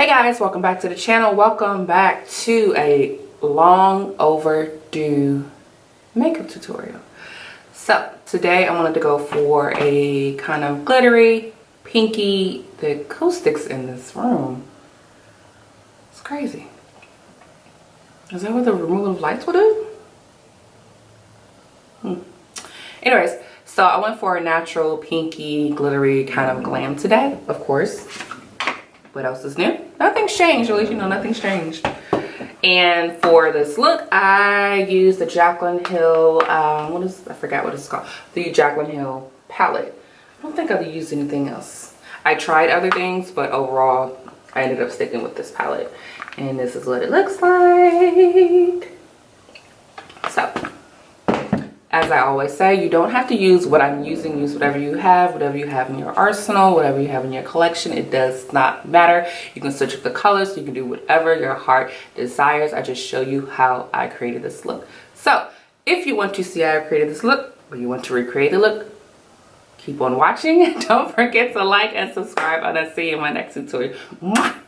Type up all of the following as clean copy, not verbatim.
Hey guys, welcome back to the channel. Welcome back to a long overdue makeup tutorial. So today I wanted to go for a kind of glittery, pinky. The acoustics in this room, it's crazy. Is that what the removal of lights would do? Anyways, so I went for a natural, pinky, glittery kind of glam today, of course. What else is new? Nothing's changed, at least you know nothing's changed. And for this look, I used the Jaclyn Hill, I forgot what it's called. The Jaclyn Hill palette. I don't think I've used anything else. I tried other things, but overall, I ended up sticking with this palette. And this is what it looks like. So, as I always say, you don't have to use what I'm using. Use whatever you have in your arsenal, whatever you have in your collection. It does not matter. You can switch up the colors. You can do whatever your heart desires. I just show you how I created this look. So if you want to see how I created this look, or you want to recreate the look, keep on watching. Don't forget to like and subscribe, and I'll see you in my next tutorial. Mwah!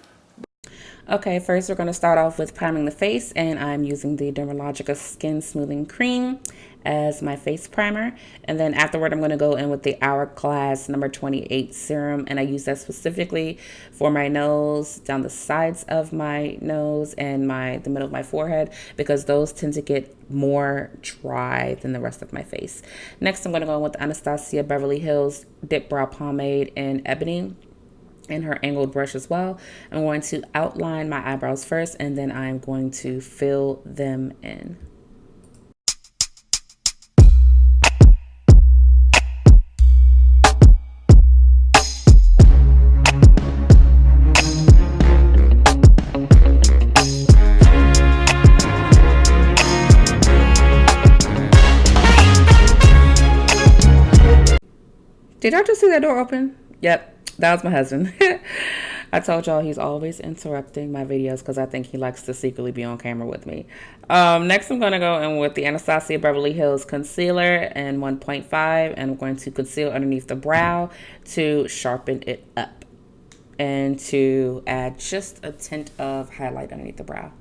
Okay, first we're going to start off with priming the face, and I'm using the Dermalogica Skin Smoothing Cream as my face primer. And then afterward, I'm going to go in with the Hourglass number 28 serum, and I use that specifically for my nose, down the sides of my nose, and the middle of my forehead, because those tend to get more dry than the rest of my face. Next, I'm going to go in with the Anastasia Beverly Hills Dip Brow Pomade in Ebony, and her angled brush as well. I'm going to outline my eyebrows first, and then I'm going to fill them in. Did I just see that door open? Yep. That was my husband. I told y'all he's always interrupting my videos because I think he likes to secretly be on camera with me. Next, I'm going to go in with the Anastasia Beverly Hills Concealer in 1.5. And I'm going to conceal underneath the brow to sharpen it up. And to add just a tint of highlight underneath the brow.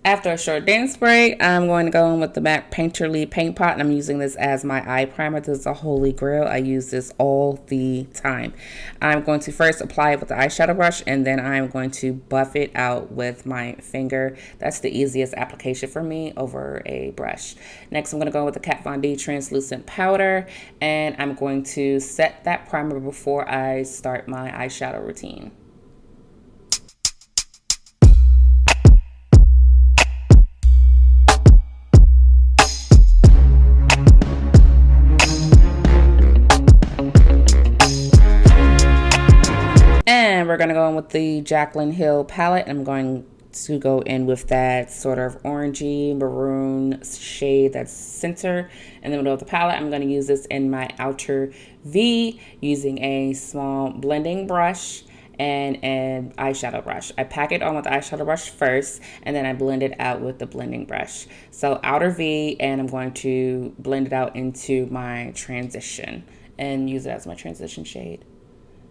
After a short dance break, I'm going to go in with the MAC Painterly Paint Pot, and I'm using this as my eye primer. This is a holy grail. I use this all the time. I'm going to first apply it with the eyeshadow brush, and then I'm going to buff it out with my finger. That's the easiest application for me over a brush. Next, I'm going to go with the Kat Von D Translucent Powder, and I'm going to set that primer before I start my eyeshadow routine. And we're going to go in with the Jaclyn Hill palette. I'm going to go in with that sort of orangey maroon shade that's center in the middle of the palette. I'm going to use this in my outer V using a small blending brush and an eyeshadow brush. I pack it on with the eyeshadow brush first, and then I blend it out with the blending brush. So outer V, and I'm going to blend it out into my transition and use it as my transition shade.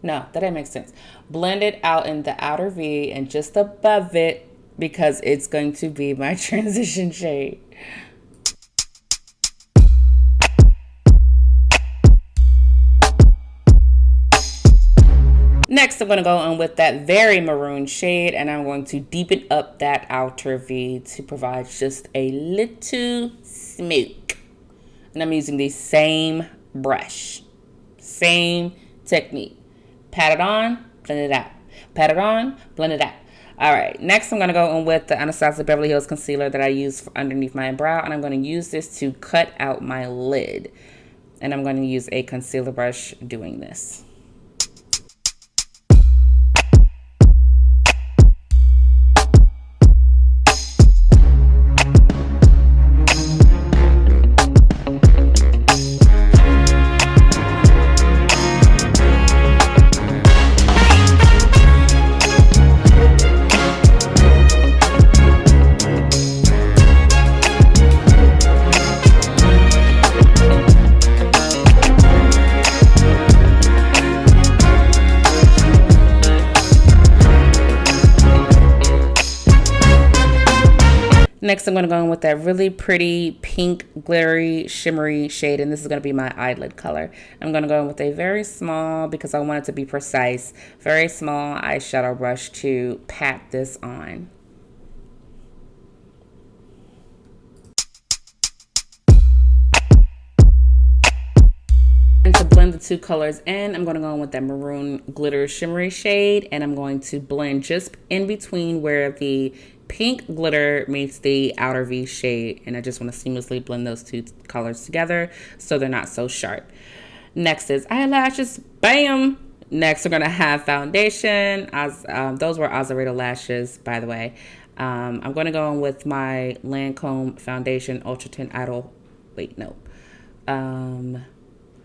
No, that didn't make sense. Blend it out in the outer V and just above it, because it's going to be my transition shade. Next, I'm going to go in with that very maroon shade, and I'm going to deepen up that outer V to provide just a little smoke. And I'm using the same brush, same technique. Pat it on, blend it out. Pat it on, blend it out. All right, next I'm going to go in with the Anastasia Beverly Hills Concealer that I use for underneath my brow, and I'm going to use this to cut out my lid. And I'm going to use a concealer brush doing this. Next, I'm going to go in with that really pretty pink, glittery, shimmery shade. And this is going to be my eyelid color. I'm going to go in with a very small, because I want it to be precise, very small eyeshadow brush to pat this on. And to blend the two colors in, I'm going to go in with that maroon glitter shimmery shade. And I'm going to blend just in between where the pink glitter meets the outer V shade, and I just want to seamlessly blend those two colors together so they're not so sharp. Next is eyelashes. Bam! Next, we're going to have foundation. Those were Azeredo lashes, by the way. I'm going to go in with my Lancome foundation Ultra Tint Idole. Wait, no.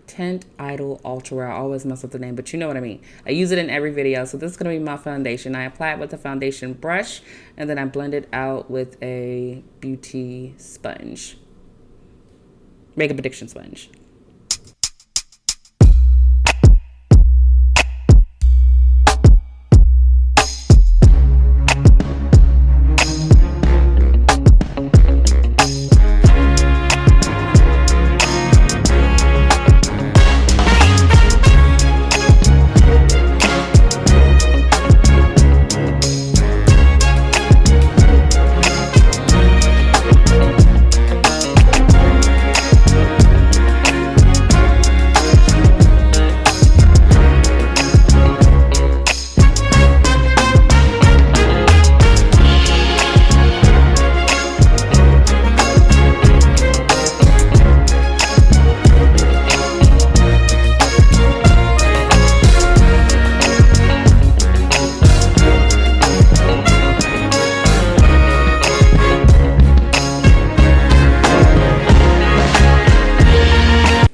Tint Idole Ultra Wear. I always mess up the name, but you know what I mean. I use it in every video. So this is going to be my foundation. I apply it with a foundation brush, and then I blend it out with a beauty sponge. Makeup addiction sponge.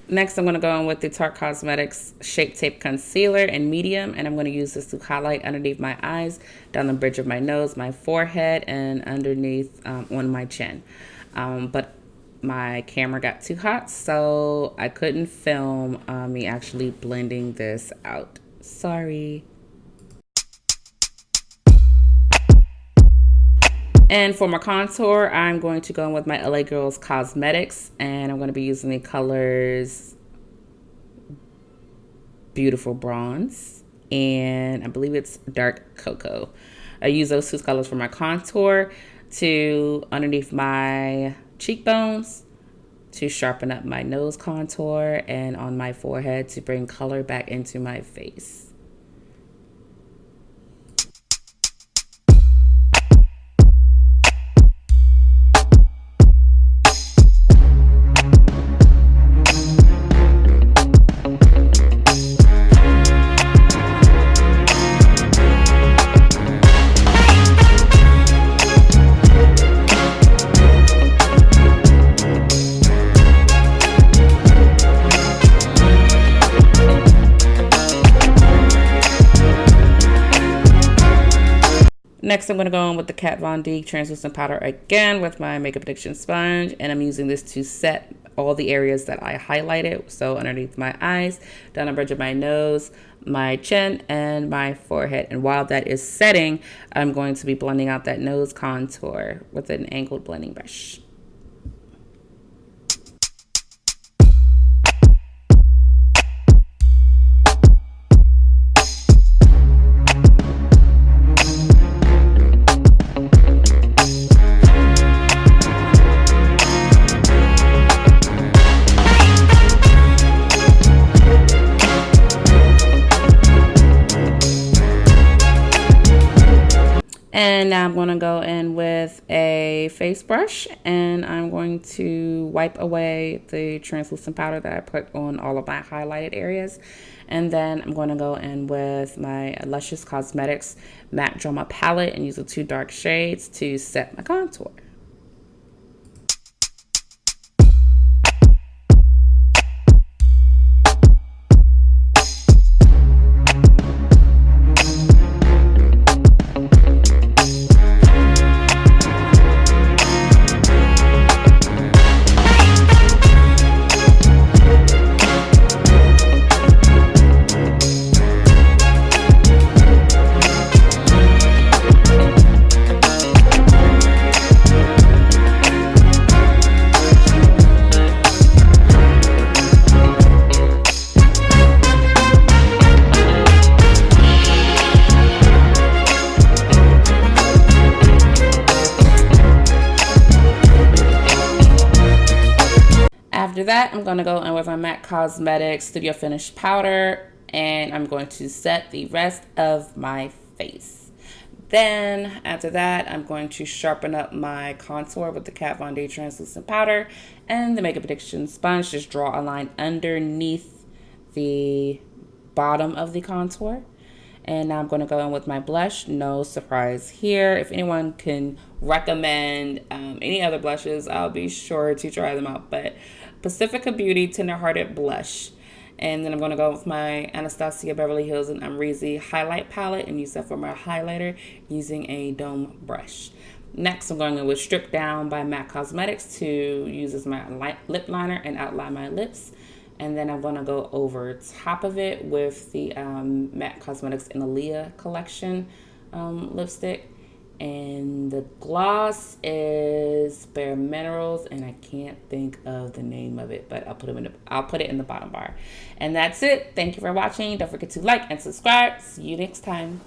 Next, I'm going to go in with the Tarte Cosmetics Shape Tape Concealer in medium, and I'm going to use this to highlight underneath my eyes, down the bridge of my nose, my forehead, and underneath on my chin. But my camera got too hot, so I couldn't film me actually blending this out. Sorry. And for my contour, I'm going to go in with my LA Girls Cosmetics, and I'm going to be using the colors Beautiful Bronze, and I believe it's Dark Cocoa. I use those two colors for my contour to underneath my cheekbones to sharpen up my nose contour, and on my forehead to bring color back into my face. Next, I'm going to go in with the Kat Von D translucent powder again with my makeup addiction sponge, and I'm using this to set all the areas that I highlighted. So underneath my eyes, down the bridge of my nose, my chin, and my forehead. And while that is setting, I'm going to be blending out that nose contour with an angled blending brush. And now I'm going to go in with a face brush, and I'm going to wipe away the translucent powder that I put on all of my highlighted areas. And then I'm going to go in with my Luscious Cosmetics Matte Drama Palette and use the two dark shades to set my contour. that, I'm going to go in with my MAC Cosmetics Studio Finish Powder, and I'm going to set the rest of my face. Then, after that, I'm going to sharpen up my contour with the Kat Von D Translucent Powder and the Makeup Addiction Sponge. Just draw a line underneath the bottom of the contour. And now I'm going to go in with my blush. No surprise here. If anyone can recommend any other blushes, I'll be sure to try them out. But Pacifica Beauty Tenderhearted Blush. And then I'm going to go with my Anastasia Beverly Hills and Amrezy highlight palette and use that for my highlighter using a dome brush. Next, I'm going in with Stripdown by MAC Cosmetics to use as my lip liner and outline my lips. And then I'm going to go over top of it with the MAC Cosmetics Morphe Collection lipstick. And the gloss is Bare Minerals, and I can't think of the name of it, but I'll put it in the bottom bar. And that's it. Thank you for watching. Don't forget to like and subscribe. See you next time.